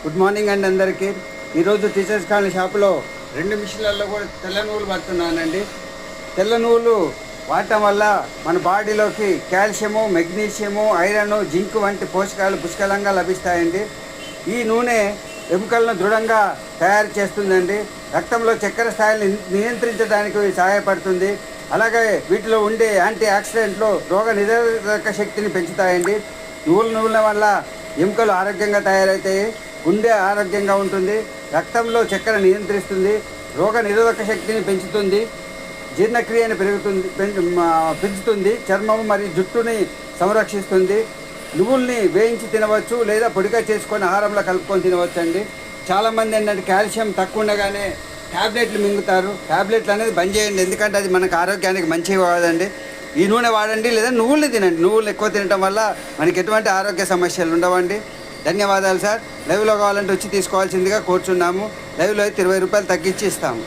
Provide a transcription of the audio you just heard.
Good morning అండి అందరికీ. ఈరోజు టీచర్స్ కాలనీ షాపులో 2 మిషన్లలో కూడా తెల్ల నువ్వులు పడుతున్నానండి. తెల్ల నువ్వులు వాడటం వల్ల మన బాడీలోకి కాల్షియము, మెగ్నీషియము, ఐరన్, జింక్ వంటి పోషకాలు పుష్కలంగా లభిస్తాయండి. ఈ నూనె ఎముకలను దృఢంగా తయారు చేస్తుందండి. రక్తంలో చక్కెర స్థాయిని నియంత్రించడానికి సహాయపడుతుంది. అలాగే వీటిలో ఉండే యాంటీ ఆక్సిడెంట్లు రోగ నిరోధక శక్తిని పెంచుతాయండి. నువ్వుల వల్ల ఎముకలు ఆరోగ్యంగా తయారవుతాయి, గుండె ఆరోగ్యంగా ఉంటుంది, రక్తంలో చక్కెర నియంత్రిస్తుంది, రోగ నిరోధక శక్తిని పెంచుతుంది, జీర్ణక్రియని పెంచుతుంది, చర్మం మరియు జుట్టుని సంరక్షిస్తుంది. నువ్వుల్ని వేయించి తినవచ్చు లేదా పొడిగా చేసుకొని ఆహారంలో కలుపుకొని తినవచ్చు అండి. చాలామంది ఏంటంటే కాల్షియం తక్కువ ఉండగానే ట్యాబ్లెట్లు మింగుతారు. ట్యాబ్లెట్లు అనేది బంద్ చేయండి, ఎందుకంటే అది మనకు ఆరోగ్యానికి మంచిగా కాదండి. ఈ నూనె వాడండి లేదా నువ్వుల్ని తినండి. నువ్వులు ఎక్కువ తినడం వల్ల మనకి ఎటువంటి ఆరోగ్య సమస్యలు ఉండవండి. ధన్యవాదాలు సార్. లైవ్లో కావాలంటే వచ్చి తీసుకోవాల్సిందిగా కోరుచున్నాము. లైవ్లో అయితే 20 రూపాయలు తగ్గించి ఇస్తాము.